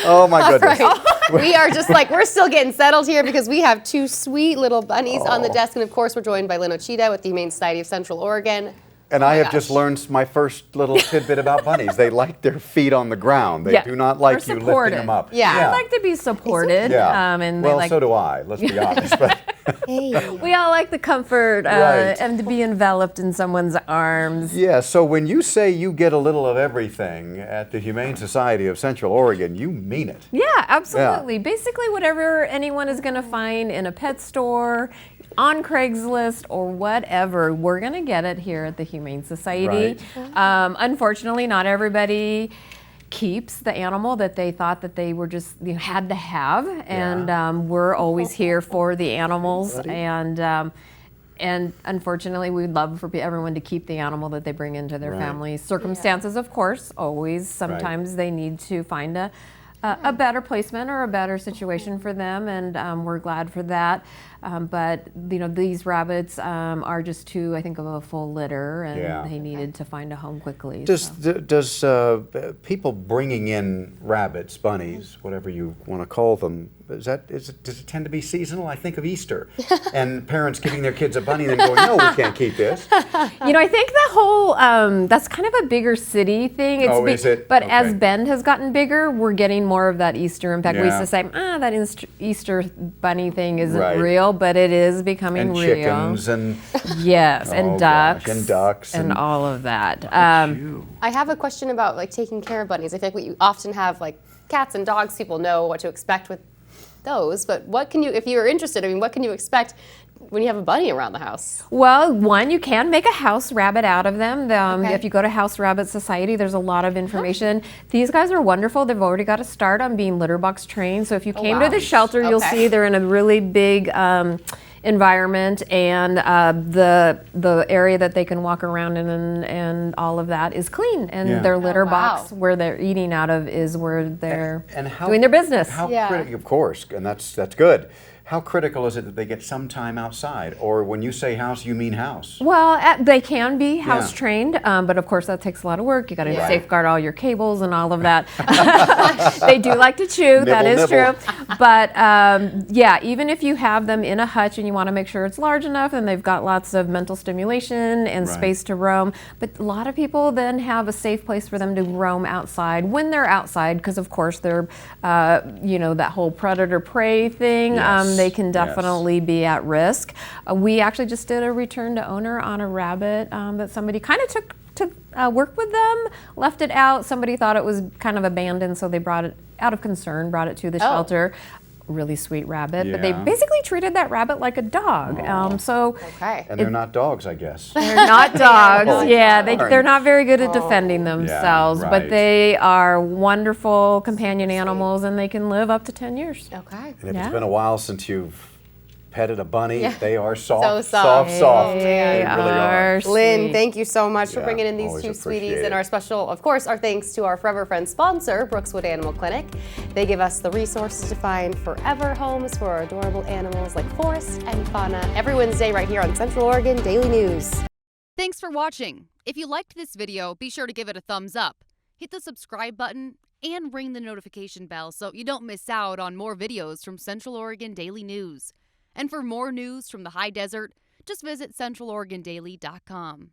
Oh my goodness. Right. We are just like, we're still getting settled here because we have two sweet little bunnies on the desk. And of course, we're joined by Lynn Ochita with the Humane Society of Central Oregon. And I have just learned my first little tidbit about bunnies. They like their feet on the ground. They do not like you lifting them up. Yeah, I like to be supported. Yeah. And well, like, so do I, let's be honest. But we all like the comfort and to be enveloped in someone's arms. yeah, so when you say you get a little of everything at the Humane Society of Central Oregon, you mean it. Yeah, absolutely. Basically, whatever anyone is going to find in a pet store, on Craigslist, or whatever, we're going to get it here at the Humane Society. Right. Unfortunately, not everybody keeps the animal that they thought that they were just had to have, and we're always here for the animals. And unfortunately, we'd love for everyone to keep the animal that they bring into their family. Circumstances, of course, always. Sometimes they need to find a better placement or a better situation for them, and we're glad for that. But these rabbits are just too, I think, of a full litter, and they needed to find a home quickly. Does people bringing in rabbits, bunnies, whatever you want to call them, does it tend to be seasonal? I think of Easter, and parents giving their kids a bunny and then going, no, we can't keep this. I think the whole that's kind of a bigger city thing. Is it? But as Bend has gotten bigger, we're getting more of that Easter. In fact, we used to say, that Easter bunny thing isn't real, but it is becoming real. And chickens and and ducks and ducks and all of that. I have a question about like taking care of bunnies. I feel like we often have like cats and dogs. People know what to expect with those, but what can you, if you're interested, what can you expect when you have a bunny around the house? Well, one, you can make a house rabbit out of them. If you go to House Rabbit Society, there's a lot of information. These guys are wonderful. They've already got a start on being litter box trained. So if you came to the shelter, you'll see they're in a really big environment, and the area that they can walk around in and all of that is clean, and their litter box where they're eating out of is where they're doing their business. Of course, and that's good. How critical is it that they get some time outside? Or when you say house, you mean house? Well, they can be house trained, but of course that takes a lot of work. You got to safeguard all your cables and all of that. They do like to chew, that is true. But even if you have them in a hutch and you want to make sure it's large enough and they've got lots of mental stimulation and space to roam, but a lot of people then have a safe place for them to roam outside when they're outside, because of course they're, that whole predator-prey thing. They can definitely be at risk. We actually just did a return to owner on a rabbit that somebody kind of took to work with them, left it out. Somebody thought it was kind of abandoned, so they brought it out of concern, brought it to the shelter. Really sweet rabbit, but they basically treated that rabbit like a dog. And they're not dogs, I guess. They're not dogs. They're not very good at defending themselves, but they are wonderful companion animals, and they can live up to 10 years. And if it's been a while since you've petted a bunny, they are soft, So soft. They really are. Lynn, thank you so much for bringing in these two sweeties. And our special, of course, our thanks to our Forever Friends sponsor, Brookswood Animal Clinic. They give us the resources to find forever homes for our adorable animals like Forest and Fauna every Wednesday right here on Central Oregon Daily News. Thanks for watching. If you liked this video, be sure to give it a thumbs up. Hit the subscribe button and ring the notification bell so you don't miss out on more videos from Central Oregon Daily News. And for more news from the high desert, just visit centraloregondaily.com.